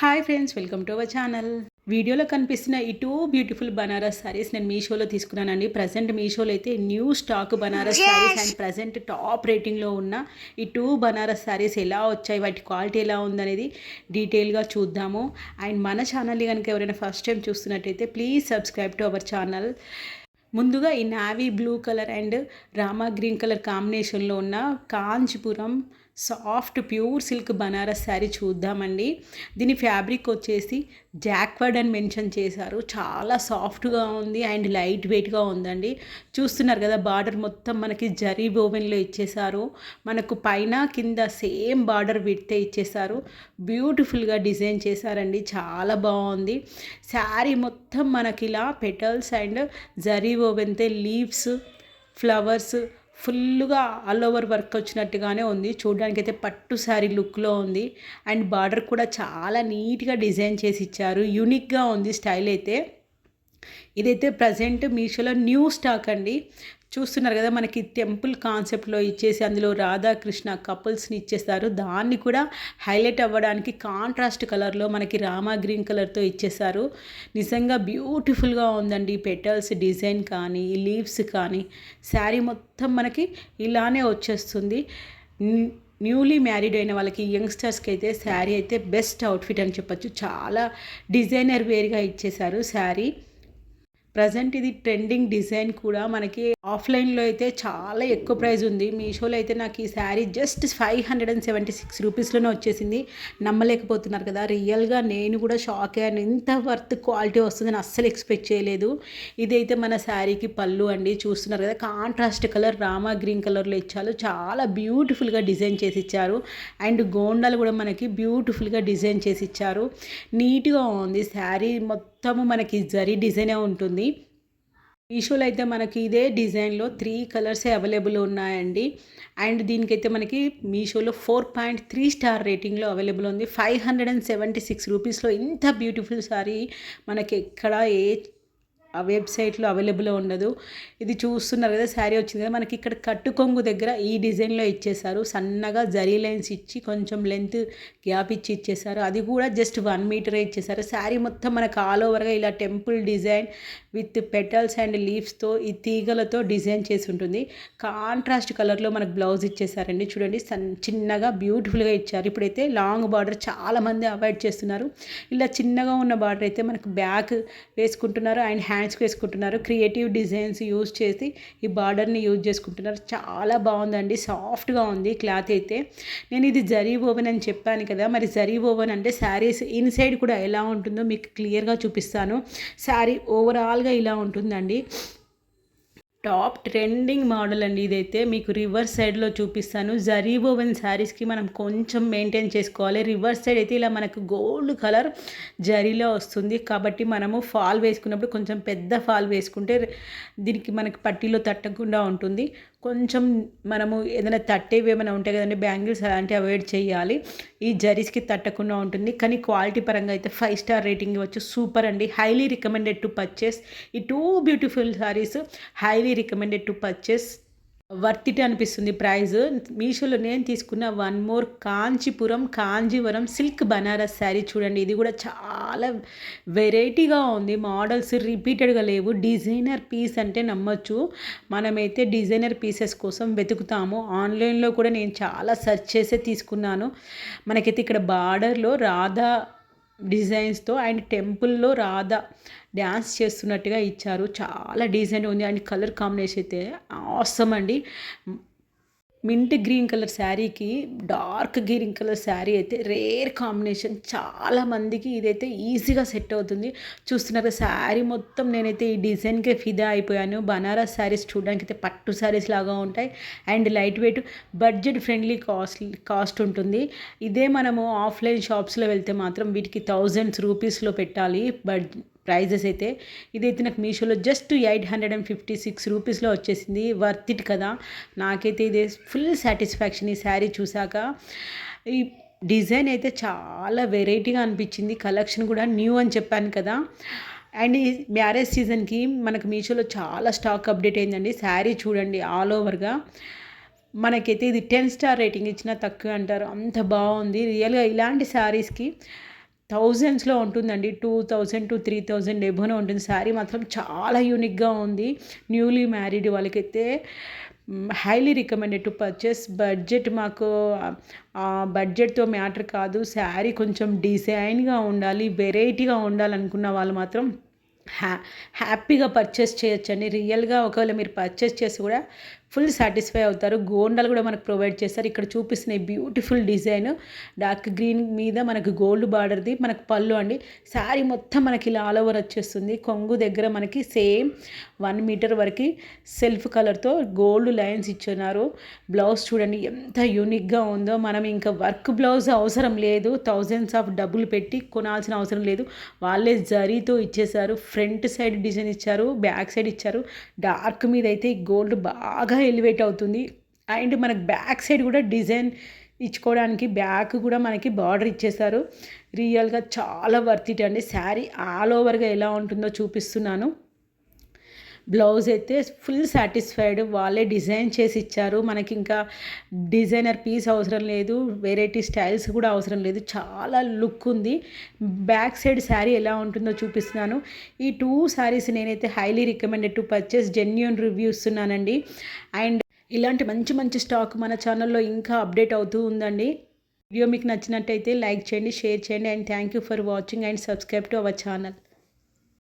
Hi friends, welcome to our channel. వీడియోలో కనిపిస్తున్న ఈ టూ బ్యూటిఫుల్ బనారస్ సారీస్ నేను మీషోలో తీసుకున్నానండి. ప్రజెంట్ మీషోలో అయితే new stock Banaras saris and present top రేటింగ్లో ఉన్న ఈ టూ బనారస్ సారీస్ ఎలా వచ్చాయి, వాటి క్వాలిటీ ఎలా ఉందనేది డీటెయిల్గా చూద్దాము. అండ్ మన ఛానల్ని కనుక ఎవరైనా ఫస్ట్ టైం చూస్తున్నట్టయితే please subscribe to our channel. ముందుగా ఈ navy blue colour and Rama green colour కాంబినేషన్లో ఉన్న Kanchipuram soft pure silk Banaras sari చూద్దామండి. దీని ఫ్యాబ్రిక్ వచ్చేసి జాక్వర్డ్ అని మెన్షన్ చేశారు. చాలా సాఫ్ట్గా ఉంది అండ్ లైట్ వెయిట్గా ఉందండి. చూస్తున్నారు కదా, బార్డర్ మొత్తం మనకి జరీ ఓవెన్లో ఇచ్చేసారు. మనకు పైన కింద సేమ్ బార్డర్ విడ్తే ఇచ్చేసారు. బ్యూటిఫుల్గా డిజైన్ చేశారండి, చాలా బాగుంది. శారీ మొత్తం మనకి ఇలా పెటల్స్ అండ్ జరీ ఓవెన్తే లీవ్స్, ఫ్లవర్స్ ఫుల్గా ఆల్ ఓవర్ వర్క్ వచ్చినట్టుగానే ఉంది. చూడడానికి అయితే పట్టు శారీ లుక్లో ఉంది. అండ్ బార్డర్ కూడా చాలా నీట్గా డిజైన్ చేసి ఇచ్చారు. యూనిక్గా ఉంది స్టైల్ అయితే. ఇదైతే ప్రజెంట్ మీషోలో న్యూ స్టాక్ అండి. చూస్తున్నారు కదా, మనకి టెంపుల్ కాన్సెప్ట్లో ఇచ్చేసి అందులో రాధాకృష్ణ కపుల్స్ని ఇచ్చేస్తారు. దాన్ని కూడా హైలైట్ అవ్వడానికి కాంట్రాస్ట్ కలర్లో మనకి రామా గ్రీన్ కలర్తో ఇచ్చేసారు. నిజంగా బ్యూటిఫుల్గా ఉందండి. పెటల్స్ డిజైన్ కానీ, లీవ్స్ కానీ, శారీ మొత్తం మనకి ఇలానే వచ్చేస్తుంది. న్యూలీ మ్యారీడ్ అయిన వాళ్ళకి, యంగ్స్టర్స్కి అయితే శారీ అయితే బెస్ట్ అవుట్ఫిట్ అని చెప్పొచ్చు. చాలా డిజైనర్ వేర్గా ఇచ్చేసారు శారీ. ప్రజెంట్ ఇది ట్రెండింగ్ డిజైన్ కూడా. మనకి ఆఫ్లైన్లో అయితే చాలా ఎక్కువ ప్రైస్ ఉంది. మీషోలో అయితే నాకు ఈ శారీ జస్ట్ 576 రూపీస్లోనే వచ్చేసింది. నమ్మలేకపోతున్నారు కదా, రియల్గా నేను కూడా షాక్ అయ్యాను. ఇంత వర్త్ క్వాలిటీ వస్తుందని అస్సలు ఎక్స్పెక్ట్ చేయలేదు. ఇదైతే మన శారీకి పళ్ళు అండి. చూస్తున్నారు కదా, కాంట్రాస్ట్ కలర్ రామా గ్రీన్ కలర్లో ఇచ్చారు. చాలా బ్యూటిఫుల్గా డిజైన్ చేసి ఇచ్చారు. అండ్ గోండాలు కూడా మనకి బ్యూటిఫుల్గా డిజైన్ చేసి ఇచ్చారు. నీట్గా ఉంది శారీ మొత్తము. మనకి జరీ డిజైనే ఉంటుంది. మీషోలో అయితే మనకి ఇదే డిజైన్లో 3 కలర్సే అవైలబుల్ ఉన్నాయండి. అండ్ దీనికైతే మనకి మీషోలో 4.3 స్టార్ రేటింగ్లో అవైలబుల్ ఉంది. 576 రూపీస్లో ఇంత బ్యూటిఫుల్ సారీ మనకి ఎక్కడ ఏ వెబ్సైట్లో అవైలబుల్ ఉండదు. ఇది చూస్తున్నారు కదా, శారీ వచ్చింది కదా, మనకి ఇక్కడ కట్టు కొంగు దగ్గర ఈ డిజైన్లో ఇచ్చేసారు. సన్నగా జరీ లైన్స్ ఇచ్చి కొంచెం లెంత్ గ్యాప్ ఇచ్చి ఇచ్చేసారు. అది కూడా జస్ట్ 1 మీటరే ఇచ్చేసారు. శారీ మొత్తం మనకు ఆల్ ఓవర్గా ఇలా temple design with petals and లీవ్స్తో, ఈ తీగలతో డిజైన్ చేసి ఉంటుంది. కాంట్రాస్ట్ కలర్లో మనకు బ్లౌజ్ ఇచ్చేసారండి. చూడండి, చిన్నగా బ్యూటిఫుల్గా ఇచ్చారు. ఇప్పుడైతే లాంగ్ బార్డర్ చాలామంది అవాయిడ్ చేస్తున్నారు. ఇలా చిన్నగా ఉన్న బార్డర్ అయితే మనకు బ్యాక్ వేసుకుంటున్నారు అండ్ హ్యాండ్స్కి వేసుకుంటున్నారు. క్రియేటివ్ డిజైన్స్ యూజ్ చేసి ఈ బార్డర్ని యూజ్ చేసుకుంటున్నారు. చాలా బాగుందండి, సాఫ్ట్గా ఉంది క్లాత్ అయితే. నేను ఇది జరీ ఓవెన్ అని చెప్పాను కదా, మరి జరీ ఓవెన్ అంటే శారీస్ ఇన్సైడ్ కూడా ఎలా ఉంటుందో మీకు క్లియర్గా చూపిస్తాను. శారీ ఓవరాల్గా ఇలా ఉంటుందండి. టాప్ ట్రెండింగ్ మోడల్ అండి ఇదైతే. మీకు రివర్స్ సైడ్లో చూపిస్తాను. జరీ ఓవెన్ శారీస్కి మనం కొంచెం మెయింటైన్ చేసుకోవాలి. రివర్స్ సైడ్ అయితే ఇలా మనకు గోల్డ్ కలర్ జరీలో వస్తుంది. కాబట్టి మనము ఫాల్ వేసుకున్నప్పుడు కొంచెం పెద్ద ఫాల్ వేసుకుంటే దీనికి మనకి పట్టీలో తట్టకుండా ఉంటుంది. కొంచెం మనము ఏదైనా తట్టేవి ఏమైనా ఉంటాయి కదండి, బ్యాంగిల్స్, అలాంటివి అవాయిడ్ చేయాలి. ఈ జరీస్కి తట్టకుండా ఉంటుంది. కానీ క్వాలిటీ పరంగా అయితే 5 స్టార్ రేటింగ్ ఇవ్వచ్చు. సూపర్ అండి. Highly recommended to purchase. ఈ two beautiful saris highly recommended to purchase. Worth it అనిపిస్తుంది ప్రైస్. మీషోలో నేను తీసుకున్న one more Kanjeevaram silk Banaras sari చూడండి. ఇది కూడా చాలా వెరైటీగా ఉంది. మోడల్స్ రిపీటెడ్గా లేవు. డిజైనర్ పీస్ అంటే నమ్మొచ్చు. మనమైతే డిజైనర్ పీసెస్ కోసం వెతుకుతాము. ఆన్లైన్లో కూడా నేను చాలా సెర్చ్ చేసే తీసుకున్నాను. మనకైతే ఇక్కడ బార్డర్లో రాధా డిజైన్స్తో అండ్ టెంపుల్లో రాధా డ్యాన్స్ చేస్తున్నట్టుగా ఇచ్చారు. చాలా డిజైన్ ఉంది అండ్ కలర్ కాంబినేషన్ అయితే ఆసమ్ అండి. మింట్ గ్రీన్ కలర్ శారీకి డార్క్ గ్రీన్ కలర్ శారీ అయితే రేర్ కాంబినేషన్. చాలా మందికి ఇదైతే ఈజీగా సెట్ అవుతుంది. చూస్తున్నారు శారీ మొత్తం నేనైతే ఈ డిజైన్కే ఫిదా అయిపోయాను. బనారస్ శారీస్ చూడడానికి అయితే పట్టు శారీస్ లాగా ఉంటాయి and light weight, budget friendly cost ఉంటుంది. ఇదే మనము ఆఫ్లైన్ షాప్స్లో వెళ్తే మాత్రం వీటికి థౌజండ్స్ రూపీస్లో పెట్టాలి ప్రైజెస్ అయితే. ఇదైతే నాకు మీషోలో జస్ట్ 856 రూపీస్లో వచ్చేసింది. వర్త్ ఇట్ కదా. నాకైతే ఇదే ఫుల్ సాటిస్ఫాక్షన్ ఈ శారీ చూసాక. ఈ డిజైన్ అయితే చాలా వెరైటీగా అనిపించింది. కలెక్షన్ కూడా న్యూ అని చెప్పాను కదా. అండ్ ఈ మ్యారేజ్ సీజన్కి మనకు మీషోలో చాలా స్టాక్ అప్డేట్ అయిందండి. శారీ చూడండి ఆల్ ఓవర్గా. మనకైతే ఇది 10 స్టార్ రేటింగ్ ఇచ్చినా తక్కువ అంటారు, అంత బాగుంది. రియల్గా ఇలాంటి శారీస్కి థౌజండ్స్లో ఉంటుందండి. 2000 టు 3000 ఎబోనే ఉంటుంది. శారీ మాత్రం చాలా యూనిక్గా ఉంది. న్యూలీ మ్యారీడ్ వాళ్ళకైతే highly recommended to purchase. Budget మాకు బడ్జెట్తో మ్యాటర్ కాదు. శారీ కొంచెం డిజైన్గా ఉండాలి, వెరైటీగా ఉండాలనుకున్న వాళ్ళు మాత్రం హ్యాపీగా పర్చేస్ చేయొచ్చండి. రియల్గా ఒకవేళ మీరు పర్చేస్ చేసి కూడా ఫుల్ సాటిస్ఫై అవుతారు. గోండాలు కూడా మనకు ప్రొవైడ్ చేస్తారు. ఇక్కడ చూపిస్తున్న బ్యూటిఫుల్ డిజైన్ డార్క్ గ్రీన్ మీద మనకు గోల్డ్ బార్డర్ది మనకు పళ్ళు అండి. శారీ మొత్తం మనకి ఇలా ఆల్ ఓవర్ వచ్చేస్తుంది. కొంగు దగ్గర మనకి సేమ్ 1 మీటర్ వరకు సెల్ఫ్ కలర్తో గోల్డ్ లైన్స్ ఇచ్చున్నారు. బ్లౌజ్ చూడండి ఎంత యూనిక్గా ఉందో. మనం ఇంకా వర్క్ బ్లౌజ్ అవసరం లేదు. థౌజండ్స్ ఆఫ్ డబ్బులు పెట్టి కొనాల్సిన అవసరం లేదు. వాళ్ళే జరీతో ఇచ్చేసారు. ఫ్రంట్ సైడ్ డిజైన్ ఇచ్చారు, బ్యాక్ సైడ్ ఇచ్చారు. డార్క్ మీద అయితే గోల్డ్ బాగా ఎలివేట్ అవుతుంది. అండ్ మనకు బ్యాక్ సైడ్ కూడా డిజైన్ ఇచ్చుకోవడానికి బ్యాక్ కూడా మనకి బార్డర్ ఇచ్చేసారు. రియల్గా చాలా వర్త్ ఇట్ అండి. శారీ ఆల్ ఓవర్గా ఎలా ఉంటుందో చూపిస్తున్నాను. బ్లౌజ్ అయితే ఫుల్ సాటిస్ఫైడ్. వాళ్ళే డిజైన్ చేసి ఇచ్చారు. మనకి ఇంకా డిజైనర్ పీస్ అవసరం లేదు, వెరైటీ స్టైల్స్ కూడా అవసరం లేదు. చాలా లుక్ ఉంది. బ్యాక్ సైడ్ శారీ ఎలా ఉంటుందో చూపిస్తున్నాను. ఈ 2 శారీస్ నేనైతే highly recommended to purchase. Genuine review ఇస్తున్నానండి. అండ్ ఇలాంటి మంచి మంచి స్టాక్ మన ఛానల్లో ఇంకా అప్డేట్ అవుతూ ఉందండి. వీడియో మీకు నచ్చినట్టయితే లైక్ చేయండి, షేర్ చేయండి. And thank you for watching and subscribe to our channel.